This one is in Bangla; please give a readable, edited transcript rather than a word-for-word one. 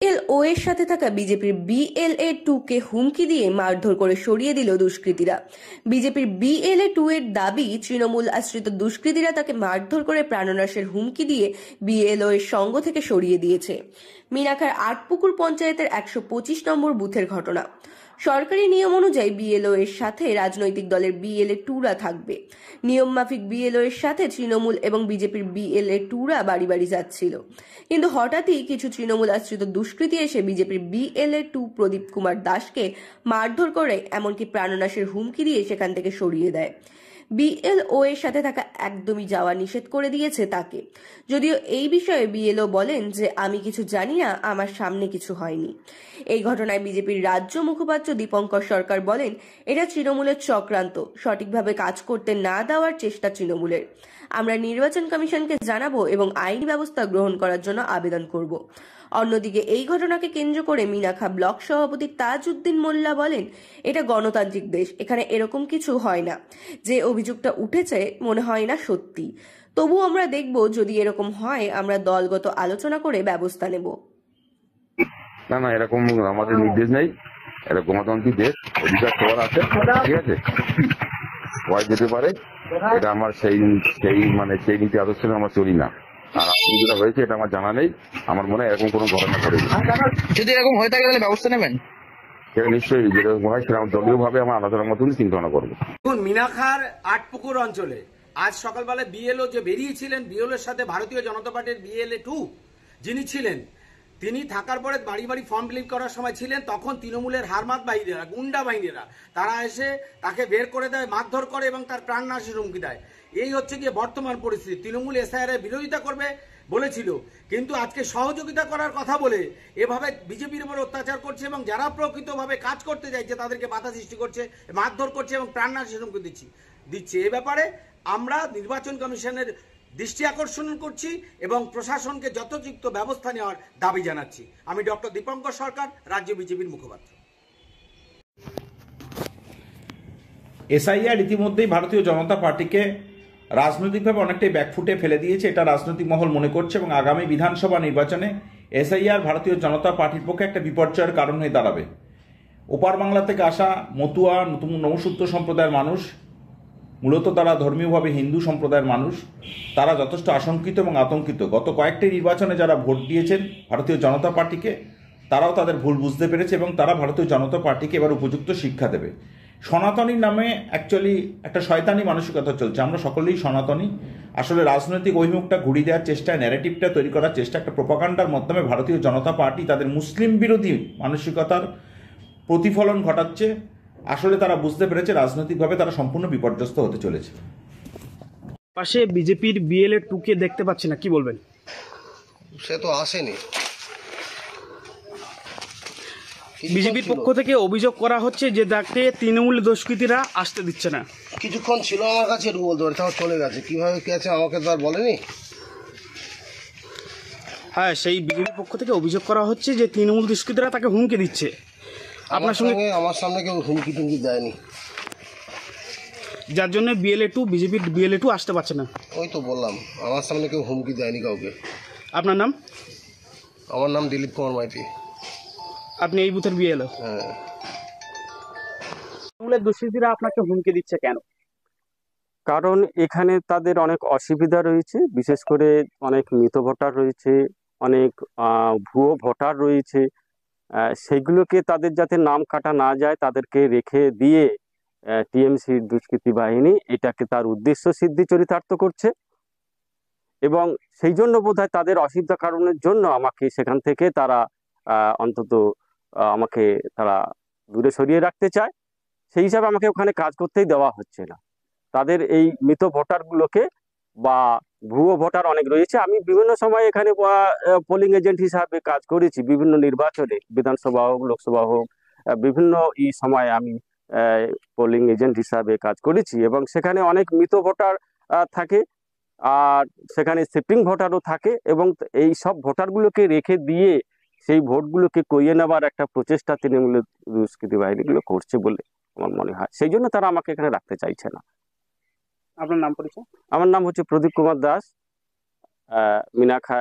বিএলও এর সাথে থাকা বিজেপির BLA-2 কে হুমকি দিয়ে মারধর করে সরিয়ে দিল দুষ্কৃতীরা। বিজেপির BLA-2 এর দাবি, তৃণমূল আশ্রিত দুষ্কৃতীরা তাকে মারধর করে প্রাণনাশের হুমকি দিয়ে বিএলও এর সঙ্গ থেকে সরিয়ে দিয়েছে। মিনাখার আটপুকুর পঞ্চায়েতের 125 নম্বর বুথের ঘটনা। সরকারি নিয়ম অনুযায়ী বিএলও এর সাথে রাজনৈতিক দলের BLA-2রা থাকবে। নিয়ম মাফিক বিএলও এর সাথে তৃণমূল এবং বিজেপির BLA-2রা বাড়ি বাড়ি যাচ্ছিল, কিন্তু হঠাৎই কিছু তৃণমূল আশ্রিত দুষ্কৃতী এসে বিজেপির BLA-2 প্রদীপ কুমার দাসকে মারধর করে, এমনকি প্রাণনাশের হুমকি দিয়ে সেখান থেকে সরিয়ে দেয়। বিএলও এর সাথে থাকা একদমই যাওয়া নিষেধ করে দিয়েছে তাকে। যদিও এই বিষয়ে বিএলও বলেন যে, আমি কিছু জানি না, আমার সামনে কিছু হয়নি। এই ঘটনায় বিজেপির রাজ্য মুখপাত্র দীপঙ্কর সরকার বলেন, এটা তৃণমূলের চক্রান্ত, সঠিকভাবে কাজ করতে না দেওয়ার চেষ্টা তৃণমূলের। আমরা নির্বাচন কমিশনকে জানাবো এবং আইনি ব্যবস্থা গ্রহণ করার জন্য আবেদন করব। অন্যদিকে এই ঘটনাকে কেন্দ্র করে মিনাখা ব্লক সভাপতি তাজউদ্দিন মোল্লা বলেন, এটা গণতান্ত্রিক দেশ, এখানে এরকম কিছু হয় না। যে অভিযোগটা উঠেছে মনে হয় না সত্যি, তবু আমরা দেখব, যদি এরকম হয় আমরা দলগত আলোচনা করে ব্যবস্থা নেব। না না, এরকম আমাদের নির্দেশ নেই। এটা গণতান্ত্রিক দেশ, অধিকার সবার আছে, ঠিক আছে, সবাই যেতে পারে। এটা আমার সেই নীতি আদর্শে আমরা চলি না। আর আপনি যেটা হয়েছে এটা আমার জানা নেই, আমার মনে হয় এরকম কোনো ঘটনা ঘটেনি। যদি এরকম হয়ে থাকে তাহলে ব্যবস্থা নেবেন? সেটা নিশ্চয়ই যেরকম হয় সেরকম দলীয় ভাবে আমরা আলোচনার মতন চিন্তা ভাবনা করবো। দেখুন, মিনাখার আটপুকুর অঞ্চলে আজ সকালবেলা বিএলও যে বেরিয়েছিলেন, বিএলওর সাথে ভারতীয় জনতা পার্টির BLA-2 যিনি ছিলেন, তিনি থাকার পরে বাড়ি বাড়ি ফর্ম ফিল করার সময় ছিলেন, তখন তৃণমূলের হারমাত বাহিনীরা, গুন্ডা বাহিনীরা, তারা এসে তাকে বের করে দেয়, মারধর করে এবং তার প্রাণনাশের হুমকি দেয়। এই হচ্ছে গিয়ে বর্তমান পরিস্থিতি। তৃণমূল SIR এর বিরোধিতা করবে বলেছিল, কিন্তু আজকে সহযোগিতা করার কথা বলে এভাবে বিজেপির উপর অত্যাচার করছে এবং যারা প্রকৃতভাবে কাজ করতে চাইছে তাদেরকে বাধা সৃষ্টি করছে, মারধর করছে এবং প্রাণনাশের হুমকি দিচ্ছে। এ ব্যাপারে আমরা নির্বাচন কমিশনের দৃষ্টি আকর্ষণ করছি এবং প্রশাসনকে যথোচিত ব্যবস্থা নেওয়ার দাবি জানাচ্ছি। আমি ডক্টর দীপঙ্কর সরকার, রাজ্য বিজেপির মুখপাত্র। SIR ইতিমধ্যেই ভারতীয় জনতা পার্টিকে রাজনৈতিকভাবে অনেকটাই ব্যাকফুটে ফেলে দিয়েছে, এটা রাজনৈতিক মহল মনে করছে, এবং আগামী বিধানসভা নির্বাচনে SIR ভারতীয় জনতা পার্টির পক্ষে একটা বিপর্যয়ের কারণ হয়ে দাঁড়াবে। ওপার বাংলা থেকে আসা মতুয়া, নতুন নমশূদ্র সম্প্রদায়ের মানুষ, মূলত তারা ধর্মীয়ভাবে হিন্দু সম্প্রদায়ের মানুষ, তারা যথেষ্ট আশঙ্কিত এবং আতঙ্কিত। গত কয়েকটি নির্বাচনে যারা ভোট দিয়েছেন ভারতীয় জনতা পার্টিকে, তারাও তাদের ভুল বুঝতে পেরেছে এবং তারা ভারতীয় জনতা পার্টিকে এবার উপযুক্ত শিক্ষা দেবে। সনাতনীর নামে অ্যাকচুয়ালি একটা শয়তানি মানসিকতা চলছে। আমরা সকলেই সনাতনী। আসলে রাজনৈতিক অভিমুখটা ঘুরিয়ে দেওয়ার চেষ্টা, ন্যারেটিভটা তৈরি করার চেষ্টা, একটা প্রোপাগান্ডার মাধ্যমে ভারতীয় জনতা পার্টি তাদের মুসলিম বিরোধী মানসিকতার প্রতিফলন ঘটাচ্ছে। আসলে তারা বুঝতে পেরেছে রাজনৈতিকভাবে তারা সম্পূর্ণ বিপর্যস্ত হতে চলেছে। পাশে বিজেপির BLA-2 কে দেখতে পাচ্ছি না, কি বলবেন? সে তো আসেনি। বিজেপির পক্ষ থেকে অভিযোগ করা হচ্ছে যে তাকে তৃণমূল দুষ্কৃতীরা আসতে দিচ্ছে না। কিছুক্ষণ ছিল আমার কাছে, একটু বলতে পারি, তাও চলে গেছে। কিভাবে কি আছে আমাকে তো আর বলেনি। হ্যাঁ, সেই বিজেপির পক্ষ থেকে অভিযোগ করা হচ্ছে যে তৃণমূল দুষ্কৃতীরা তাকে হুমকি দিচ্ছে। আমার সামনে কেউ হুমকি টুমকি দেয়নি, যার জন্য বিজেপির BLA-2 আসতে পারছে না। ওই তো বললাম, আমার সামনে কেউ হুমকি দেয়নি কাউকে। আপনার নাম? আমার নাম দিলীপ কুমার মাইতি। আপনি এই বুথের BLA? হ্যাঁ। তৃণমূলের দুষ্কৃতীরা আপনাকে হুমকি দিচ্ছে কেন? কারণ এখানে তাদের অনেক অসুবিধা রয়েছে, বিশেষ করে অনেক মৃত ভোটার রয়েছে, অনেক ভুয়ো ভোটার রয়েছে। সেগুলোকে তাদের যাতে নাম কাটা না যায় তাদেরকে রেখে দিয়ে TMC দুষ্কৃতী বাহিনী এটাকে তার উদ্দেশ্য সিদ্ধি চরিতার্থ করছে, এবং সেই জন্য বোধহয় তাদের অসুবিধা কারণের জন্য আমাকে সেখান থেকে তারা অন্তত আমাকে তারা দূরে সরিয়ে রাখতে চায়। সেই হিসাবে আমাকে ওখানে কাজ করতেই দেওয়া হচ্ছে না। তাদের এই মৃত ভোটারগুলোকে বা ভুয়ো ভোটার অনেক রয়েছে। আমি বিভিন্ন সময় এখানে পোলিং এজেন্ট হিসাবে কাজ করেছি, বিভিন্ন নির্বাচনে, বিধানসভা হোক, লোকসভা হোক, বিভিন্ন সময় আমি পোলিং এজেন্ট হিসাবে কাজ করেছি, এবং সেখানে অনেক মৃত ভোটার থাকে, আর সেখানে শিফটিং ভোটারও থাকে, এবং এই সব ভোটারগুলোকে রেখে দিয়ে সেই ভোটগুলোকে করিয়ে নেবার একটা প্রচেষ্টা তৃণমূলের দুষ্কৃতী বাহিনীগুলো করছে বলে আমার মনে হয়। সেই জন্য তারা আমাকে এখানে রাখতে চাইছে না। আপনার নাম পরিচয়? আমার নাম হচ্ছে প্রদীপ কুমার দাস, মিনাখা